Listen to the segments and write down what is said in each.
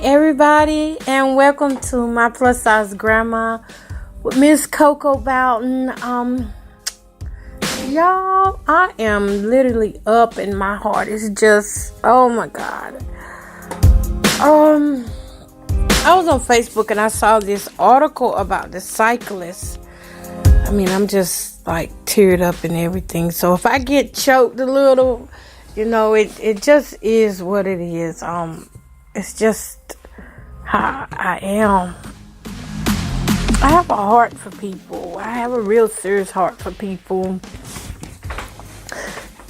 everybody, and welcome to my plus size grandma with Miss Coco Boughton. Y'all, I am literally up and my heart is just, oh my God. I was on Facebook and I saw this article about the cyclist. I'm just like teared up and everything. So if I get choked a little, it just is what it is. It's just how I am. I have a heart for people. I have a real serious heart for people.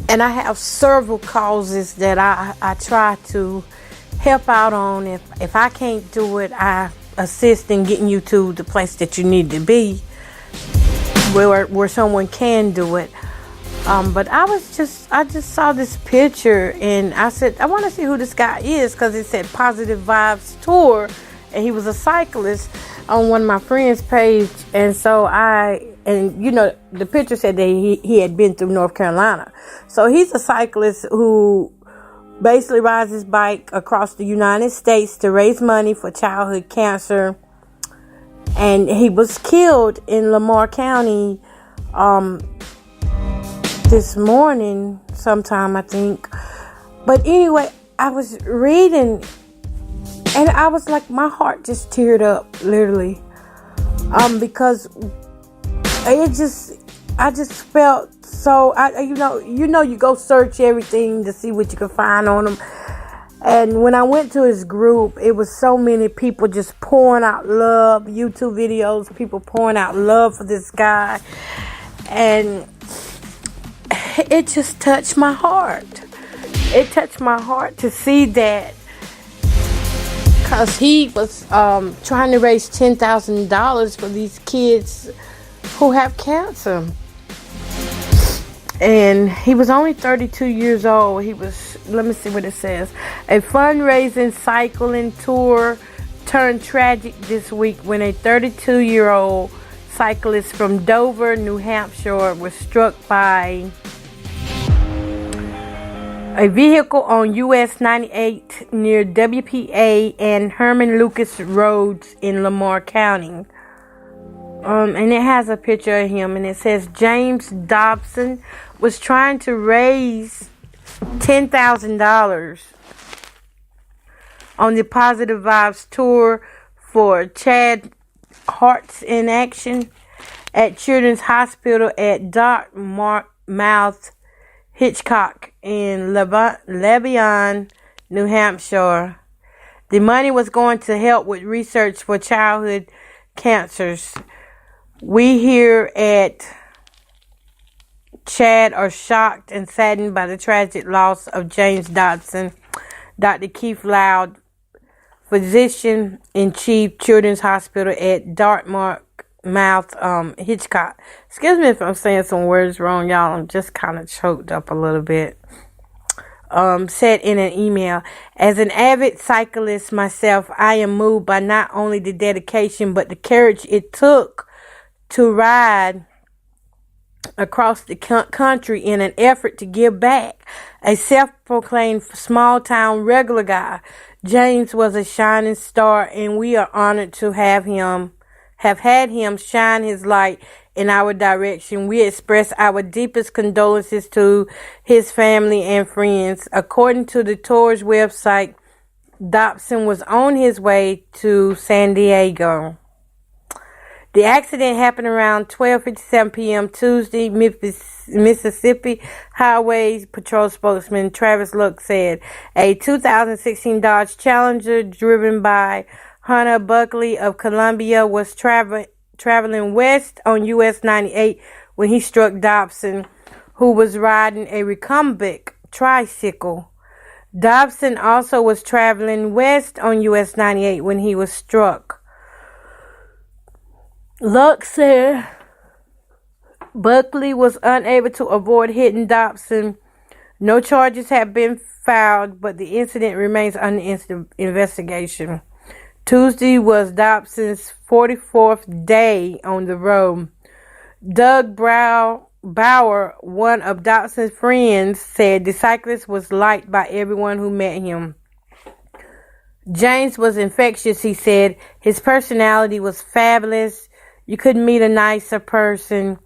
And I have several causes that I try to help out on. If I can't do it, I assist in getting you to the place that you need to be where someone can do it. But I just saw this picture and I said, I want to see who this guy is, because it said Positive Vibes Tour and he was a cyclist on one of my friends' page. And so the picture said that he had been through North Carolina. So he's a cyclist who basically rides his bike across the United States to raise money for childhood cancer. And he was killed in Lamar County, this morning sometime, I think. But anyway, I was reading and I was like, my heart just teared up, literally, because I just felt so. You go search everything to see what you can find on him. And when I went to his group, it was so many people just pouring out love, YouTube videos, people pouring out love for this guy. And it just touched my heart. It touched my heart to see that, because he was trying to raise $10,000 for these kids who have cancer. And he was only 32 years old. Let me see what it says. A fundraising cycling tour turned tragic this week when a 32-year-old cyclist from Dover, New Hampshire was struck by a vehicle on US 98 near WPA and Herman Lucas Roads in Lamar County. And it has a picture of him, and it says James Dobson was trying to raise $10,000 on the Positive Vibes Tour for Chad Hearts in Action at Children's Hospital at Dartmouth Hitchcock in Lebanon, New Hampshire. The money was going to help with research for childhood cancers. We here at Chad are shocked and saddened by the tragic loss of James Dodson. Dr. Keith Loud, physician-in-chief, Children's Hospital at Dartmouth Hitchcock. Excuse me if I'm saying some words wrong, y'all. I'm just kind of choked up a little bit. Said in an email, as an avid cyclist myself, I am moved by not only the dedication but the courage it took to ride across the country in an effort to give back. A self-proclaimed small-town regular guy, James was a shining star, and we are honored to have had him shine his light in our direction. We express our deepest condolences to his family and friends. According to the tour's website, Dobson was on his way to San Diego. The accident happened around 12:57 p.m. Tuesday. Mississippi Highway Patrol spokesman Travis Luck said a 2016 Dodge Challenger driven by Hunter Buckley of Columbia was traveling west on US 98 when he struck Dobson, who was riding a recumbent tricycle. Dobson also was traveling west on US 98 when he was struck. Luck said Buckley was unable to avoid hitting Dobson. No charges have been filed, but the incident remains under investigation. Tuesday was Dobson's 44th day on the road. Doug Bauer, one of Dobson's friends, said the cyclist was liked by everyone who met him. James was infectious, he said. His personality was fabulous. You couldn't meet a nicer person.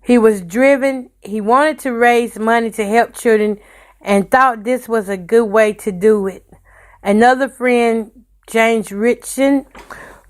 He was driven. He wanted to raise money to help children and thought this was a good way to do it. Another friend, James Richardson,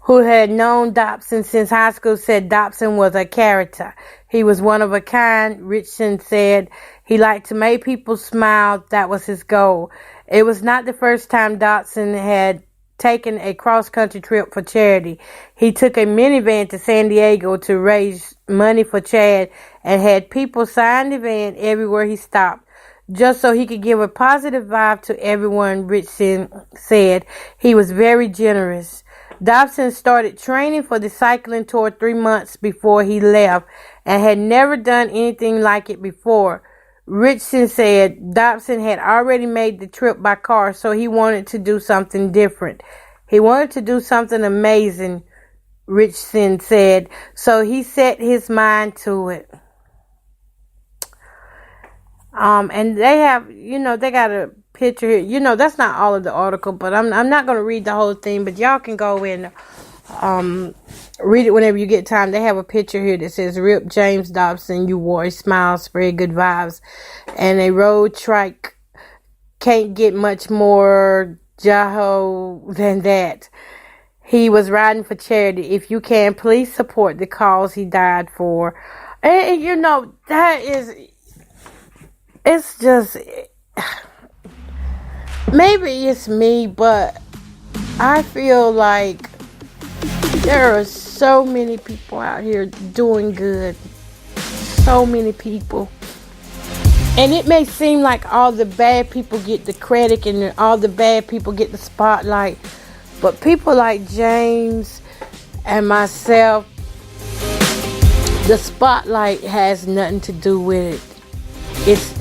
who had known Dobson since high school, said Dobson was a character. He was one of a kind. Richardson said he liked to make people smile. That was his goal. It was not the first time Dobson had taken a cross-country trip for charity. He took a minivan to San Diego to raise money for Chad and had people sign the van everywhere he stopped, just so he could give a positive vibe to everyone. Richardson said he was very generous. Dobson started training for the cycling tour 3 months before he left and had never done anything like it before. Richardson said Dobson had already made the trip by car, so he wanted to do something different. He wanted to do something amazing, Richardson said, so he set his mind to it. And they have, they got a picture here. That's not all of the article, but I'm not going to read the whole thing, but y'all can go in read it whenever you get time. They have a picture here that says, "Rip James Dobson, you wore a smile, spread good vibes." And a road trike can't get much more Jaho than that. He was riding for charity. If you can, please support the cause he died for. And that is, it's just, maybe it's me, but I feel like there are so many people out here doing good. So many people. And it may seem like all the bad people get the credit and all the bad people get the spotlight. But people like James and myself, the spotlight has nothing to do with it.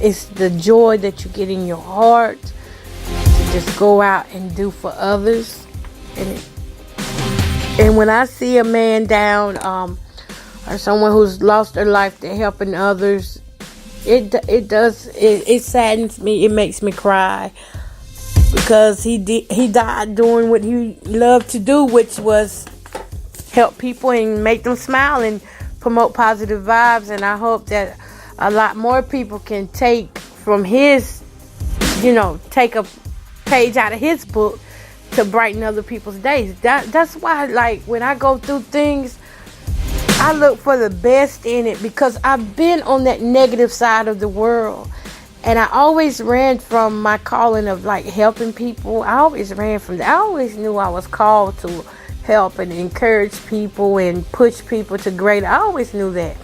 It's the joy that you get in your heart to just go out and do for others. And when I see a man down, or someone who's lost their life to helping others, it saddens me. It makes me cry because he died doing what he loved to do, which was help people and make them smile and promote positive vibes. And I hope that a lot more people can take from his, take a page out of his book to brighten other people's days. That's why, like, when I go through things, I look for the best in it, because I've been on that negative side of the world, and I always ran from my calling of like helping people. I always ran from that. I always knew I was called to help and encourage people and push people to greater. I always knew that,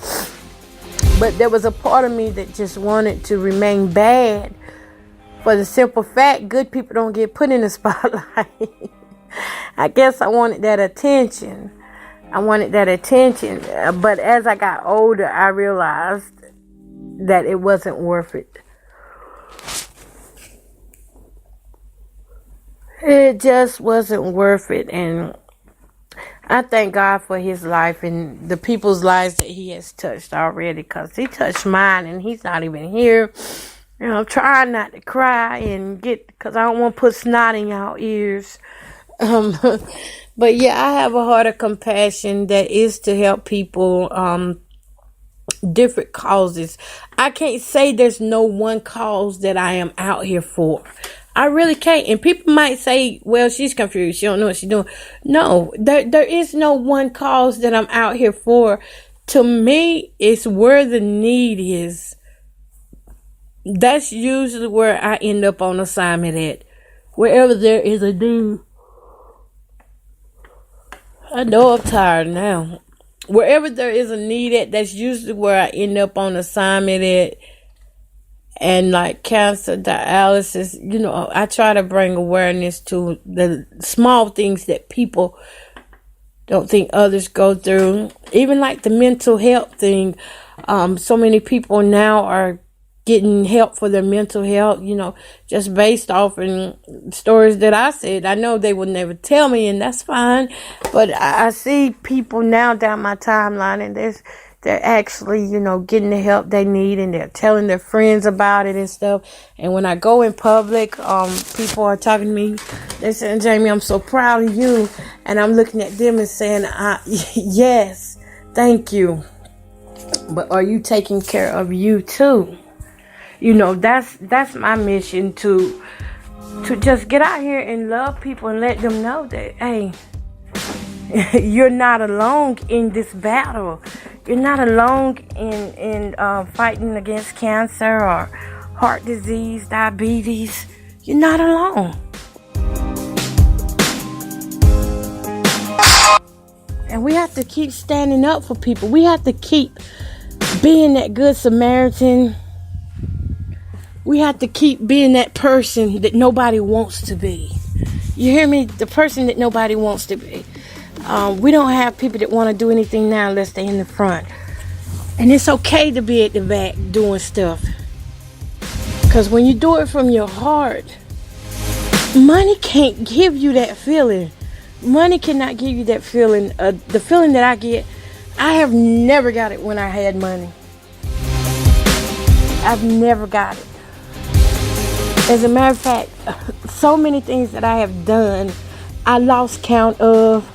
but there was a part of me that just wanted to remain bad. For the simple fact, good people don't get put in the spotlight. I guess I wanted that attention. But as I got older, I realized that it wasn't worth it. It just wasn't worth it. And I thank God for his life and the people's lives that he has touched already, because he touched mine and he's not even here. I'm trying not to cry because I don't want to put snot in y'all ears. But yeah, I have a heart of compassion that is to help people, different causes. I can't say there's no one cause that I am out here for. I really can't. And people might say, well, she's confused. She don't know what she's doing. No, there is no one cause that I'm out here for. To me, it's where the need is. That's usually where I end up on assignment at. Wherever there is a need. I know I'm tired now. Wherever there is a need at, that's usually where I end up on assignment at. And like cancer, dialysis, I try to bring awareness to the small things that people don't think others go through. Even like the mental health thing. So many people now are getting help for their mental health, just based off in stories that I said. I know they would never tell me, and that's fine. But I see people now down my timeline, and they're actually, getting the help they need, and they're telling their friends about it and stuff. And when I go in public, people are talking to me They saying, Jamie, I'm so proud of you. And I'm looking at them and saying, yes, thank you. But are you taking care of you too? You know, that's my mission, to just get out here and love people and let them know that, hey, you're not alone in this battle. You're not alone in fighting against cancer or heart disease, diabetes. You're not alone. And we have to keep standing up for people. We have to keep being that good Samaritan. We have to keep being that person that nobody wants to be. You hear me? The person that nobody wants to be. We don't have people that want to do anything now unless they're in the front. And it's okay to be at the back doing stuff. Because when you do it from your heart, money can't give you that feeling. Money cannot give you that feeling. The feeling that I get, I have never got it when I had money. I've never got it. As a matter of fact, so many things that I have done, I lost count of.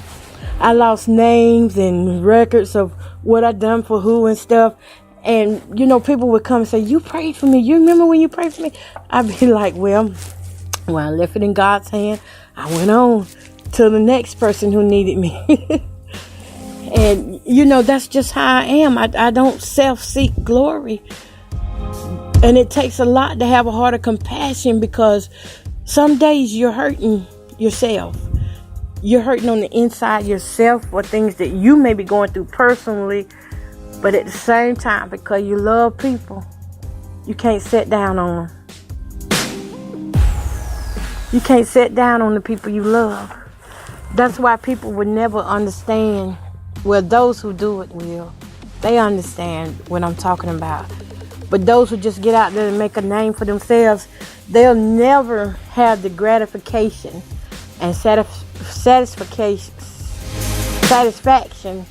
I lost names and records of what I done for who and stuff. And, you know, people would come and say, you prayed for me. You remember when you prayed for me? I'd be like, well, I left it in God's hand. I went on to the next person who needed me. And, you know, that's just how I am. I don't self-seek glory. And it takes a lot to have a heart of compassion, because some days you're hurting yourself. You're hurting on the inside yourself for things that you may be going through personally. But at the same time, because you love people, you can't sit down on them. You can't sit down on the people you love. That's why people would never understand. Well, those who do it will. They understand what I'm talking about. But those who just get out there and make a name for themselves, they'll never have the gratification and satisfaction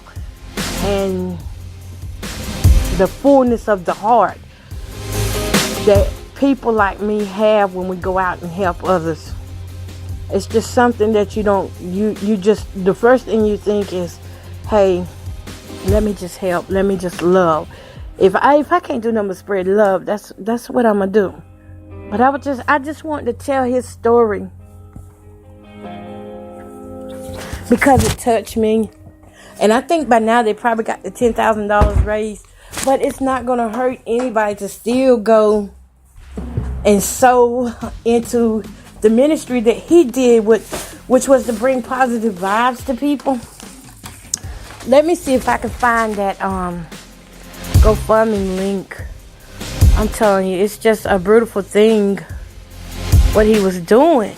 and the fullness of the heart that people like me have when we go out and help others. It's just something that you just, the first thing you think is, hey, let me just help, let me just love. If I can't do nothing but spread love, that's what I'm gonna do. But I just want to tell his story because it touched me. And I think by now they probably got the $10,000 raised. But it's not gonna hurt anybody to still go and sow into the ministry that he did, which was to bring positive vibes to people. Let me see if I can find that GoFundMe link. I'm telling you, it's just a beautiful thing what he was doing.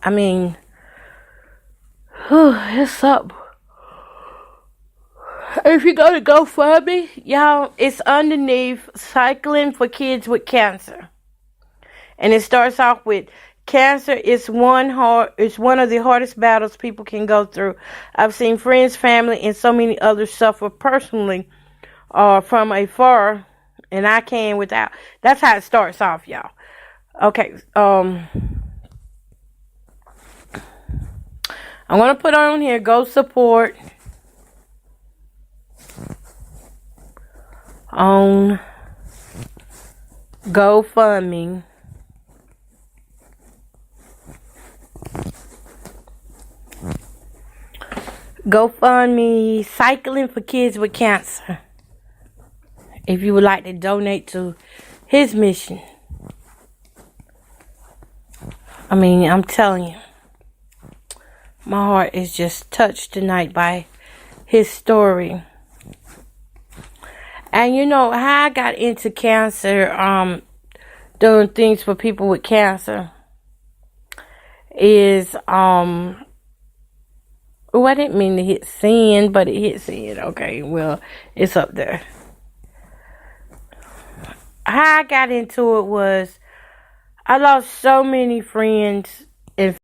I mean, it's up. If you go to GoFundMe, y'all, it's underneath Cycling for Kids with Cancer. And it starts off with, cancer is one of the hardest battles people can go through. I've seen friends, family, and so many others suffer personally from afar, and I can without. That's how it starts off, y'all. Okay, I'm gonna put on here, go support on GoFundMe. GoFundMe, Cycling for Kids with Cancer. If you would like to donate to his mission. I mean, I'm telling you, my heart is just touched tonight by his story. And you know how I got into cancer, doing things for people with cancer is, I didn't mean to hit sin, but it hit sin. Okay, well, it's up there. How I got into it was, I lost so many friends and